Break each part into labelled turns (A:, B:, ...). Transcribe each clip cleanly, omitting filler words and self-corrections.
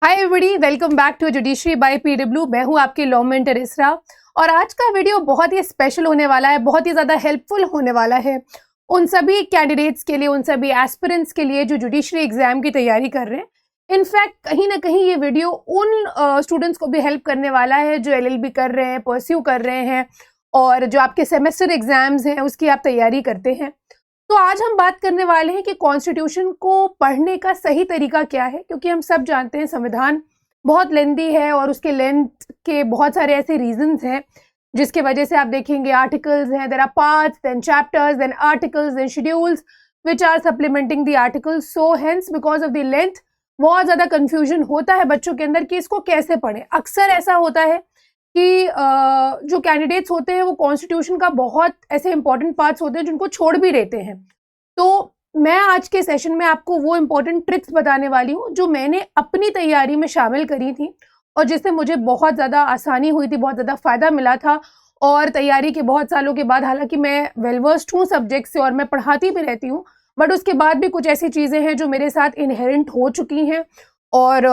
A: Hi everybody, welcome back to judiciary by PW. मैं हूं आपकी लॉ मेंटर इसरा और आज का वीडियो बहुत ही स्पेशल होने वाला है, बहुत ही ज़्यादा हेल्पफुल होने वाला है उन सभी कैंडिडेट्स के लिए, उन सभी एस्पिरेंट्स के लिए जो जुडिशरी एग्जाम की तैयारी कर रहे हैं। इनफैक्ट कहीं ना कहीं ये वीडियो उन स्टूडेंट्स को भी हेल्प करने वाला है जो एलएलबी कर रहे हैं, परस्यू कर रहे हैं और जो आपके सेमेस्टर एग्जाम्स हैं उसकी आप तैयारी करते हैं। तो आज हम बात करने वाले हैं कि कॉन्स्टिट्यूशन को पढ़ने का सही तरीका क्या है, क्योंकि हम सब जानते हैं संविधान बहुत लेंदी है और उसके लेंथ के बहुत सारे ऐसे रीजंस हैं जिसके वजह से आप देखेंगे आर्टिकल्स हैं, there are parts, then chapters, then articles, then schedules which are supplementing the articles. So hence because of the length बहुत ज़्यादा कन्फ्यूजन होता है बच्चों के अंदर कि इसको कैसे पढ़ें। अक्सर ऐसा होता है कि जो कैंडिडेट्स होते हैं वो कॉन्स्टिट्यूशन का बहुत ऐसे इंपॉर्टेंट पार्ट्स होते हैं जिनको छोड़ भी देते हैं। तो मैं आज के सेशन में आपको वो इम्पोर्टेंट ट्रिक्स बताने वाली हूँ जो मैंने अपनी तैयारी में शामिल करी थी और जिससे मुझे बहुत ज़्यादा आसानी हुई थी, बहुत ज़्यादा फ़ायदा मिला था। और तैयारी के बहुत सालों के बाद, हालांकि मैं वेल वर्स्ड हूँ सब्जेक्ट से और मैं पढ़ाती भी रहती हूँ, बट उसके बाद भी कुछ ऐसी चीज़ें हैं जो मेरे साथ इनहेरेंट हो चुकी हैं और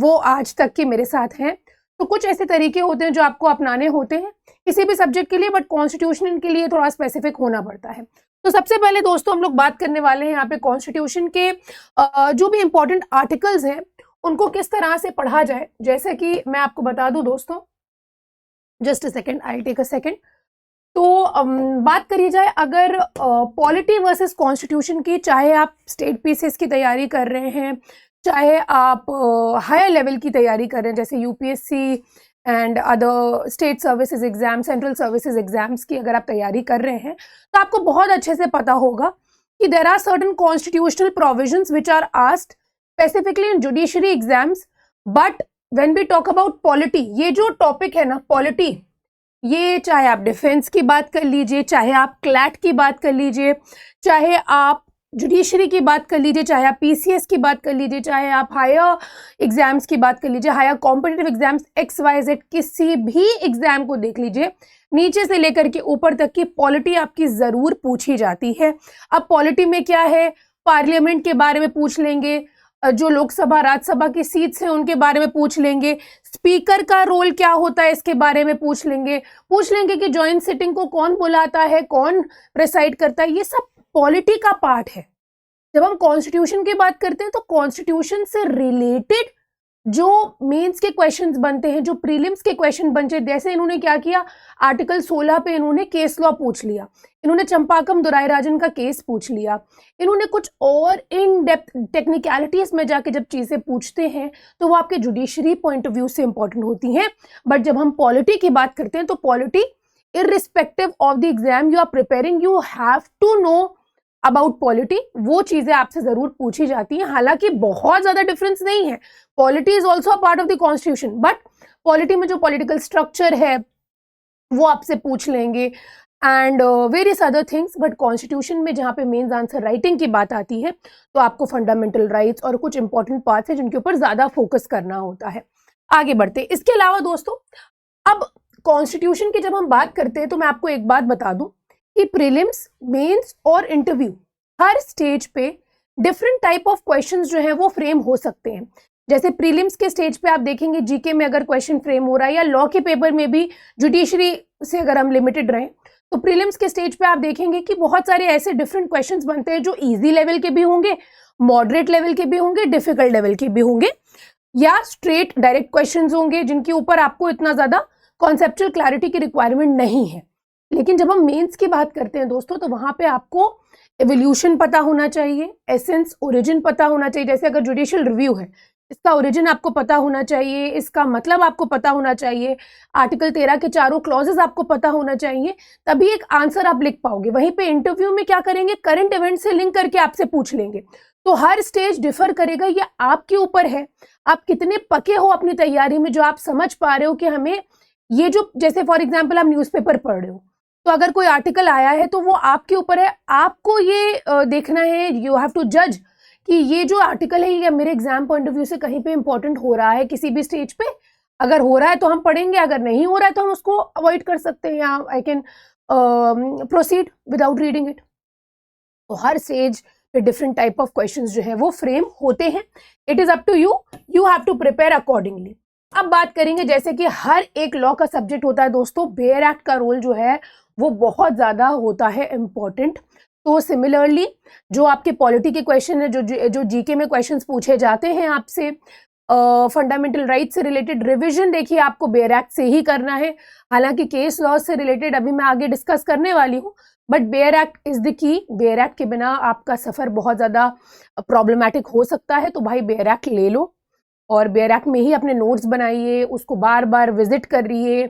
A: वो आज तक की मेरे साथ हैं। तो कुछ ऐसे तरीके होते हैं जो आपको अपनाने होते हैं किसी भी सब्जेक्ट के लिए, बट कॉन्स्टिट्यूशन के लिए थोड़ा स्पेसिफिक होना पड़ता है। तो सबसे पहले दोस्तों हम लोग बात करने वाले हैं यहाँ पे कॉन्स्टिट्यूशन के जो भी इंपॉर्टेंट आर्टिकल्स हैं उनको किस तरह से पढ़ा जाए। जैसे कि मैं आपको बता दूं दोस्तों, just a second, I take a second. तो बात करी जाए अगर पॉलिटी वर्सेस कॉन्स्टिट्यूशन की, चाहे आप स्टेट पीसीएस की तैयारी कर रहे हैं, चाहे आप हायर लेवल की तैयारी कर रहे हैं जैसे UPSC and other state services exam, central services exams की अगर आप तैयारी कर रहे हैं, तो आपको बहुत अच्छे से पता होगा कि there are certain constitutional provisions which are asked specifically in judiciary exams. But when we talk about polity, ये जो टॉपिक है ना पॉलिटी, ये चाहे आप डिफेंस की बात कर लीजिए, चाहे आप क्लैट की बात कर लीजिए, चाहे आप जुडिशरी की बात कर लीजिए, चाहे आप पीसीएस की बात कर लीजिए, चाहे आप हायर एग्जाम्स की बात कर लीजिए, हायर कॉम्पिटिटिव एग्जाम्स XYZ, किसी भी एग्जाम को देख लीजिए, नीचे से लेकर के ऊपर तक की पॉलिटी आपकी ज़रूर पूछी जाती है। अब पॉलिटी में क्या है, पार्लियामेंट के बारे में पूछ लेंगे, जो लोकसभा राज्यसभा की सीट्स हैं उनके बारे में पूछ लेंगे, स्पीकर का रोल क्या होता है इसके बारे में पूछ लेंगे कि जॉइंट सिटिंग को कौन बुलाता है, कौन प्रेसाइड करता है, ये सब पॉलिटी का पार्ट है। जब हम कॉन्स्टिट्यूशन की बात करते हैं तो कॉन्स्टिट्यूशन से रिलेटेड जो मेंस के क्वेश्चंस बनते हैं, जो प्रीलिम्स के क्वेश्चन बनते हैं, जैसे इन्होंने क्या किया, आर्टिकल 16 पे इन्होंने केस लॉ पूछ लिया, इन्होंने चंपाकम दुरायराजन का केस पूछ लिया, इन्होंने कुछ और इन डेप्थ टेक्निकलिटीज में जाके जब चीजें पूछते हैं तो वो आपके जुडिशरी पॉइंट ऑफ व्यू से इंपॉर्टेंट होती हैं। बट जब हम पॉलिटी की बात करते हैं तो polity irrespective of the exam you are preparing, you have to know about polity, वो चीजें आपसे जरूर पूछी जाती हैं। हालांकि बहुत ज्यादा डिफरेंस नहीं है, polity is also a part of the constitution, but polity में जो पॉलिटिकल स्ट्रक्चर है वो आपसे पूछ लेंगे and various other things. But constitution में जहाँ पे मेन्स आंसर राइटिंग की बात आती है तो आपको फंडामेंटल राइट्स और कुछ इंपॉर्टेंट पार्ट्स हैं जिनके ऊपर ज्यादा फोकस करना होता है। आगे बढ़ते, इसके अलावा दोस्तों अब कॉन्स्टिट्यूशन की जब हम बात करते हैं तो मैं आपको एक बात बता दूं कि प्रीलिम्स, मेंस और इंटरव्यू हर स्टेज पे डिफरेंट टाइप ऑफ क्वेश्चंस जो है वो फ्रेम हो सकते हैं। जैसे प्रीलिम्स के स्टेज पे आप देखेंगे जीके में अगर क्वेश्चन फ्रेम हो रहा है, या लॉ के पेपर में भी जुडिशरी से अगर हम लिमिटेड रहें तो प्रीलिम्स के स्टेज पे आप देखेंगे कि बहुत सारे ऐसे डिफरेंट क्वेश्चंस बनते हैं जो इजी लेवल के भी होंगे, मॉडरेट लेवल के भी होंगे, डिफिकल्ट लेवल के भी होंगे, या स्ट्रेट डायरेक्ट क्वेश्चंस होंगे जिनके ऊपर आपको इतना ज्यादा कॉन्सेप्चुअल क्लैरिटी की रिक्वायरमेंट नहीं है। लेकिन जब हम मेंस की बात करते हैं दोस्तों तो वहां पे आपको एवोल्यूशन पता होना चाहिए, एसेंस, ओरिजिन पता होना चाहिए। जैसे अगर जुडिशियल रिव्यू है, इसका ओरिजिन आपको पता होना चाहिए, इसका मतलब आपको पता होना चाहिए, आर्टिकल 13 के चारों क्लॉजेस आपको पता होना चाहिए, तभी एक आंसर आप लिख पाओगे। वहीं पे इंटरव्यू में क्या करेंगे, करंट इवेंट से लिंक करके आपसे पूछ लेंगे। तो हर स्टेज डिफर करेगा, ये आपके ऊपर है, आप कितने पके हो अपनी तैयारी में, जो आप समझ पा रहे हो कि हमें ये जो, जैसे फॉर एग्जाम्पल आप न्यूज़पेपर पढ़ रहे हो तो अगर कोई आर्टिकल आया है तो वो आपके ऊपर है, आपको ये देखना है, यू हैव टू जज कि ये जो आर्टिकल है ये मेरे एग्जाम पॉइंट ऑफ व्यू से कहीं पे इंपॉर्टेंट हो रहा है किसी भी स्टेज पे। अगर हो रहा है तो हम पढ़ेंगे, अगर नहीं हो रहा है तो हम उसको अवॉइड कर सकते हैं, या I can proceed without reading it. तो हर स्टेज फिर डिफरेंट टाइप ऑफ क्वेश्चंस जो है वो फ्रेम होते हैं। It is up to you, you have to prepare accordingly. अब बात करेंगे जैसे कि हर एक लॉ का सब्जेक्ट होता है दोस्तों, बेयर एक्ट का रोल जो है वो बहुत ज़्यादा होता है इम्पॉर्टेंट। तो सिमिलरली जो आपके पॉलिटी के क्वेश्चन है, जो जीके में क्वेश्चंस पूछे जाते हैं आपसे फंडामेंटल राइट से रिलेटेड, रिवीजन देखिए आपको बेयर एक्ट से ही करना है। हालांकि केस लॉ से रिलेटेड अभी मैं आगे डिस्कस करने वाली हूँ, but bare act is the key. Bare act के बिना आपका सफ़र बहुत ज़्यादा प्रॉब्लमेटिक हो सकता है। तो भाई बेयर एक्ट ले लो और बेयर एक्ट में ही अपने नोट्स बनाइए, उसको बार बार विजिट करिए।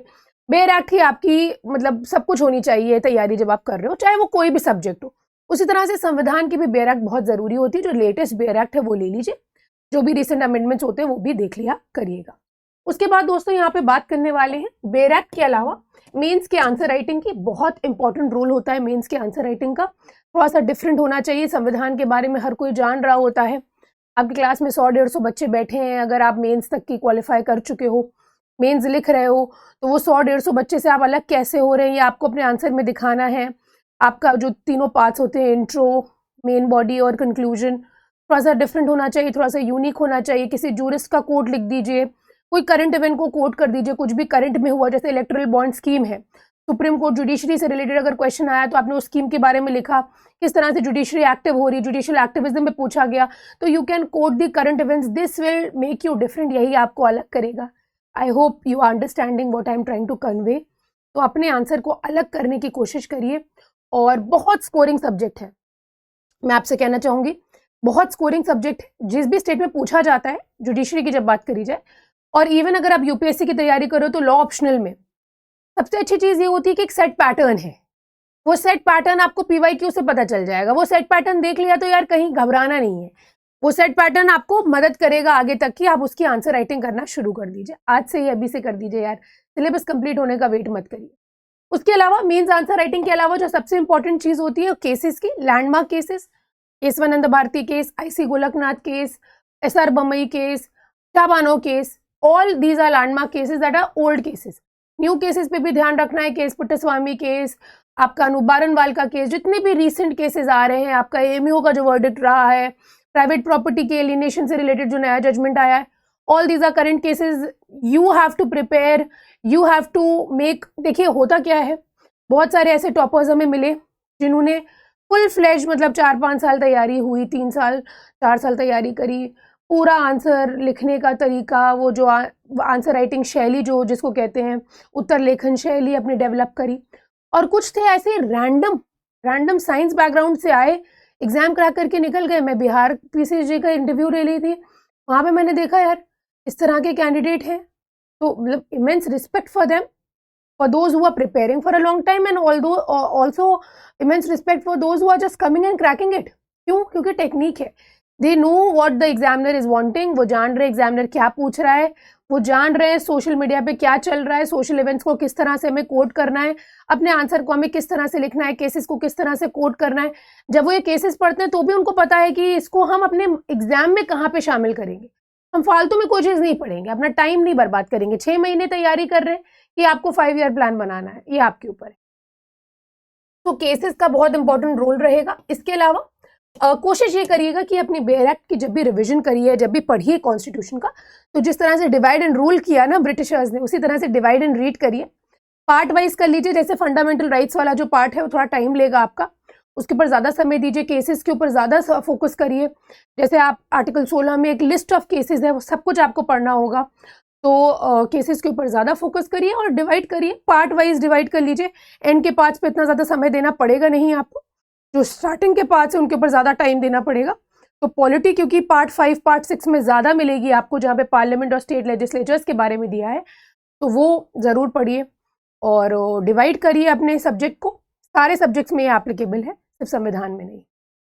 A: बेयर एक्ट ही आपकी मतलब सब कुछ होनी चाहिए तैयारी जब आप कर रहे हो, चाहे वो कोई भी सब्जेक्ट हो। उसी तरह से संविधान की भी बेयर एक्ट बहुत ज़रूरी होती है। जो लेटेस्ट बेयर एक्ट है वो ले लीजिए, जो भी रिसेंट अमेंडमेंट्स होते हैं वो भी देख लिया करिएगा। उसके बाद दोस्तों यहाँ पे बात करने वाले हैं बेयर एक्ट के अलावा मेंस के आंसर राइटिंग की। बहुत इंपॉर्टेंट रोल होता है मेंस के आंसर राइटिंग का, थोड़ा सा डिफरेंट होना चाहिए। संविधान के बारे में हर कोई जान रहा होता है। आपकी क्लास में 100-150 बच्चे बैठे हैं, अगर आप मेंस तक की क्वालिफाई कर चुके हो, मेंस लिख रहे हो, तो वो 100-150 बच्चे से आप अलग कैसे हो रहे हैं ये आपको अपने आंसर में दिखाना है। आपका जो तीनों पार्ट्स होते हैं, इंट्रो, मेन बॉडी और कंक्लूजन, थोड़ा सा डिफरेंट होना चाहिए, थोड़ा सा यूनिक होना चाहिए। किसी जूरिस्ट का कोट लिख दीजिए, कोई करंट इवेंट को कोट कर दीजिए, कुछ भी करंट में हुआ, जैसे इलेक्टोरल बॉन्ड स्कीम है, सुप्रीम कोर्ट जुडिशरी से रिलेटेड अगर क्वेश्चन आया तो आपने उस स्कीम के बारे में लिखा, किस तरह से जुडिशरी एक्टिव हो रही, जुडिशियल एक्टिविज्म में पूछा गया, तो you can quote the current events. This will make you different, यही आपको अलग करेगा। I hope you are understanding what I am trying to convey. तो अपने आंसर को अलग करने की कोशिश करिए। और बहुत स्कोरिंग सब्जेक्ट है, मैं आपसे कहना चाहूँगी, बहुत स्कोरिंग सब्जेक्ट जिस भी स्टेट में पूछा जाता है, जुडिशरी की जब बात करी जाए, और इवन अगर आप यूपीएससी की तैयारी करो तो लॉ ऑप्शनल में सबसे अच्छी चीज़ ये होती है कि एक सेट पैटर्न है। वो सेट पैटर्न आपको पीवाईक्यू से पता चल जाएगा। वो सेट पैटर्न देख लिया तो यार कहीं घबराना नहीं है। वो सेट पैटर्न आपको मदद करेगा आगे तक कि आप उसकी आंसर राइटिंग करना शुरू कर दीजिए। आज से ही, अभी से कर दीजिए यार, सिलेबस कंप्लीट होने का वेट मत करिए। उसके अलावा मेंस आंसर राइटिंग के अलावा जो सबसे इंपॉर्टेंट चीज़ होती है केसेस की, landmark cases, Kesavananda Bharati case, IC Golaknath case, SR Bommai case, Shah Bano case, all these are landmark cases that are old cases. New cases पे भी ध्यान रखना है, केस पुट्टस्वामी केस, आपका अनुबारनवाल का केस, जितने भी रिसेंट केसेस आ रहे हैं, आपका AMU का जो वर्डिक्ट रहा है, प्राइवेट प्रॉपर्टी के एलिनेशन से रिलेटेड जो नया जजमेंट आया है, all these are current cases. You have to prepare, you have to make. देखिए होता क्या है, बहुत सारे ऐसे टॉपर्स हमें मिले जिन्होंने फुल फ्लेज मतलब 4-5 साल तैयारी हुई, 3 साल 4 साल तैयारी करी, पूरा आंसर लिखने का तरीका, वो जो आंसर राइटिंग शैली जो जिसको कहते हैं उत्तर लेखन शैली अपनी डेवलप करी। और कुछ थे ऐसे रैंडम साइंस बैकग्राउंड से आए, एग्जाम क्रैक करके निकल गए। मैं बिहार PCSJ का इंटरव्यू ले ली थी, वहाँ पे मैंने देखा यार इस तरह के कैंडिडेट हैं। तो मतलब immense respect for them, for those who are preparing for a long time, and although also immense respect for those who are just coming and cracking it। क्यों? क्योंकि टेक्निक है। They know what the examiner is wanting। वो जान रहे examiner क्या पूछ रहा है, वो जान रहे हैं सोशल मीडिया पे क्या चल रहा है, सोशल इवेंट्स को किस तरह से हमें कोट करना है, अपने आंसर को हमें किस तरह से लिखना है, केसेस को किस तरह से कोट करना है। जब वो ये केसेस पढ़ते हैं तो भी उनको पता है कि इसको हम अपने एग्जाम में कहाँ पे शामिल करेंगे। हम फालतू में कोई चीज़ नहीं पढ़ेंगे, अपना टाइम नहीं बर्बाद करेंगे। 6 महीने तैयारी कर रहे हैं कि आपको 5 ईयर प्लान बनाना है, ये आपके ऊपर है। तो केसेस का बहुत इंपॉर्टेंट रोल रहेगा। इसके अलावा कोशिश ये करिएगा कि अपनी बेयर एक्ट की जब भी रिवीजन करिए, जब भी पढ़िए कॉन्स्टिट्यूशन का, तो जिस तरह से डिवाइड एंड रूल किया ना ब्रिटिशर्स ने, उसी तरह से डिवाइड एंड रीड करिए, पार्ट वाइज कर लीजिए। जैसे फंडामेंटल राइट्स वाला जो पार्ट है वो थोड़ा टाइम लेगा आपका, उसके ऊपर ज़्यादा समय दीजिए। केसेस के ऊपर ज़्यादा फोकस करिए। जैसे आप आर्टिकल 16 में एक लिस्ट ऑफ केसेस है, वो सब कुछ आपको पढ़ना होगा, तो केसेस के ऊपर ज़्यादा फोकस करिए और डिवाइड करिए, पार्ट वाइज डिवाइड कर लीजिए। एंड के पार्ट्स पे इतना ज़्यादा समय देना पड़ेगा नहीं आपको, जो स्टार्टिंग के पार्ट्स है उनके ऊपर ज़्यादा टाइम देना पड़ेगा। तो पॉलिटी क्योंकि पार्ट 5 पार्ट 6 में ज़्यादा मिलेगी आपको, जहाँ पे पार्लियामेंट और स्टेट लेजिस्लेचर्स के बारे में दिया है, तो वो ज़रूर पढ़िए और डिवाइड करिए अपने सब्जेक्ट को। सारे सब्जेक्ट्स में ये एप्लीकेबल है, सिर्फ संविधान में नहीं।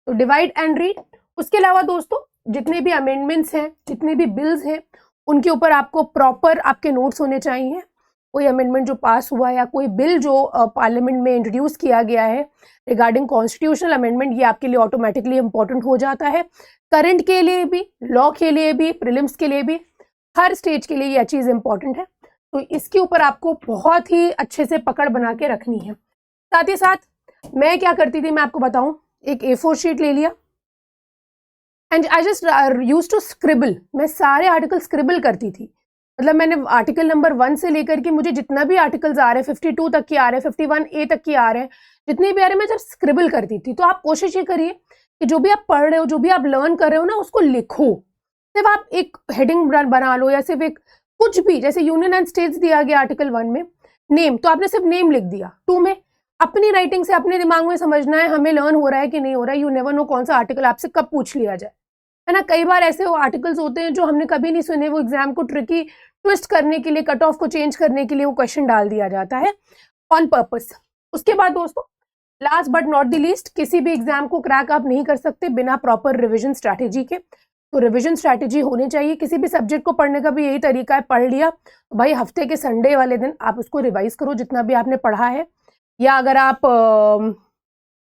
A: तो डिवाइड एंड रीड। उसके अलावा दोस्तों जितने भी अमेंडमेंट्स हैं, जितने भी बिल्स हैं, उनके ऊपर आपको प्रॉपर आपके नोट्स होने चाहिए। कोई अमेंडमेंट जो पास हुआ या कोई बिल जो पार्लियामेंट में इंट्रोड्यूस किया गया है रिगार्डिंग कॉन्स्टिट्यूशनल अमेंडमेंट, ये आपके लिए ऑटोमेटिकली इंपॉर्टेंट हो जाता है। करंट के लिए भी, लॉ के लिए भी, प्रीलिम्स के लिए भी, हर स्टेज के लिए यह चीज़ इंपॉर्टेंट है। तो इसके ऊपर आपको बहुत ही अच्छे से पकड़ बना के रखनी है। साथ ही साथ मैं क्या करती थी मैं आपको बताऊं, एक A4 शीट ले लिया, and I just use to scribble, मैं सारे आर्टिकल स्क्रिबल करती थी। मतलब मैंने आर्टिकल नंबर 1 से लेकर के मुझे जितना भी आर्टिकल्स आ रहे हैं 52 तक के आ रहे हैं, 51A तक के आ रहे हैं, जितने भी आ रहे हैं मैं जब स्क्रिबल करती थी। तो आप कोशिश ये करिए कि जो भी आप पढ़ रहे हो, जो भी आप लर्न कर रहे हो ना, उसको लिखो। सिर्फ आप एक हेडिंग बना लो या सिर्फ एक कुछ भी, जैसे यूनियन एंड स्टेट्स दिया गया आर्टिकल 1 में, नेम, तो आपने सिर्फ नेम लिख दिया। 2 में अपनी राइटिंग से अपने दिमाग में समझना है हमें लर्न हो रहा है कि नहीं हो रहा है। यू नेवर नो कौन सा आर्टिकल आपसे कब पूछ लिया जाए, है ना। कई बार ऐसे आर्टिकल्स होते हैं जो हमने कभी नहीं सुने, वो एग्जाम को ट्रिकी ट्विस्ट करने के लिए, कट ऑफ को चेंज करने के लिए वो क्वेश्चन डाल दिया जाता है ऑन पर्पस। उसके बाद दोस्तों, last but not the least, किसी भी एग्जाम को क्रैक आप नहीं कर सकते बिना प्रॉपर रिविजन स्ट्रैटेजी के। तो रिविजन स्ट्रैटेजी होनी चाहिए। किसी भी सब्जेक्ट को पढ़ने का भी यही तरीका है, पढ़ लिया तो भाई हफ्ते के संडे वाले दिन आप उसको रिवाइज करो जितना भी आपने पढ़ा है, या अगर आप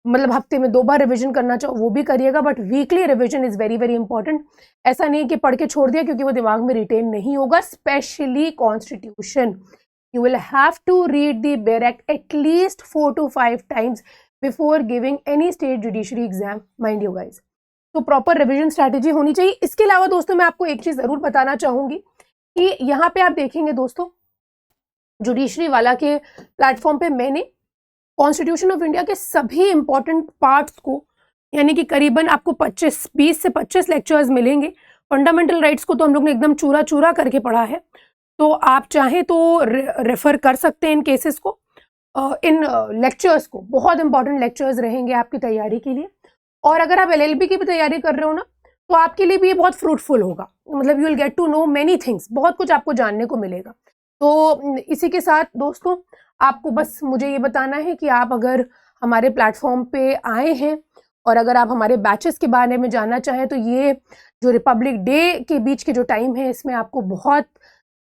A: मतलब हफ्ते में 2 बार रिवीजन करना चाहो वो भी करिएगा, but weekly revision is very very important. ऐसा नहीं कि पढ़ के छोड़ दिया क्योंकि वो दिमाग में रिटेन नहीं होगा। Specially constitution, you will have to read the BER Act at least 4 to 5 times before giving any state judiciary exam, mind you guys। तो प्रॉपर रिवीजन स्ट्रैटेजी होनी चाहिए। इसके अलावा दोस्तों मैं आपको एक चीज जरूर बताना चाहूंगी कि यहाँ पे आप देखेंगे दोस्तों, जुडिशरी वाला के प्लेटफॉर्म पे मैंने कॉन्स्टिट्यूशन ऑफ इंडिया के सभी इंपॉर्टेंट पार्ट्स को, यानी कि करीबन आपको 20 से 25 लेक्चर्स मिलेंगे। फंडामेंटल राइट्स को तो हम लोग ने एकदम चूरा चूरा करके पढ़ा है, तो आप चाहें तो रेफर कर सकते हैं इन केसेस को, इन लेक्चर्स को। बहुत इंपॉर्टेंट लेक्चर्स रहेंगे आपकी तैयारी के लिए। और अगर आप LLB की भी तैयारी कर रहे हो ना, तो आपके लिए भी ये बहुत फ्रूटफुल होगा। मतलब you will get to know many things, बहुत कुछ आपको जानने को मिलेगा। तो इसी के साथ दोस्तों, आपको बस मुझे ये बताना है कि आप अगर हमारे प्लेटफॉर्म पे आए हैं और अगर आप हमारे बैचेस के बारे में जानना चाहें, तो ये जो रिपब्लिक डे के बीच के जो टाइम है, इसमें आपको बहुत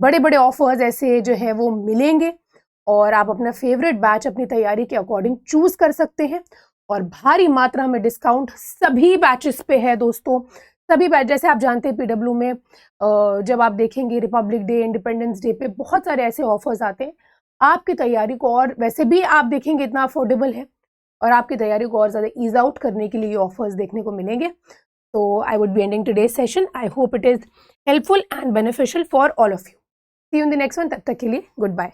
A: बड़े बड़े ऑफर्स ऐसे जो है वो मिलेंगे और आप अपना फेवरेट बैच अपनी तैयारी के अकॉर्डिंग चूज कर सकते हैं। और भारी मात्रा में डिस्काउंट सभी बैचेस पे है दोस्तों। सभी बैच, जैसे आप जानते हैं PW में जब आप देखेंगे रिपब्लिक डे, इंडिपेंडेंस डे पे बहुत सारे ऐसे ऑफर्स आते हैं आपकी तैयारी को, और वैसे भी आप देखेंगे इतना अफोर्डेबल है और आपकी तैयारी को और ज़्यादा ईज आउट करने के लिए ये ऑफर्स देखने को मिलेंगे। तो I would be ending today's session. I hope it is helpful and beneficial for all of you. See you in the next one. तब तक के लिए गुड बाय।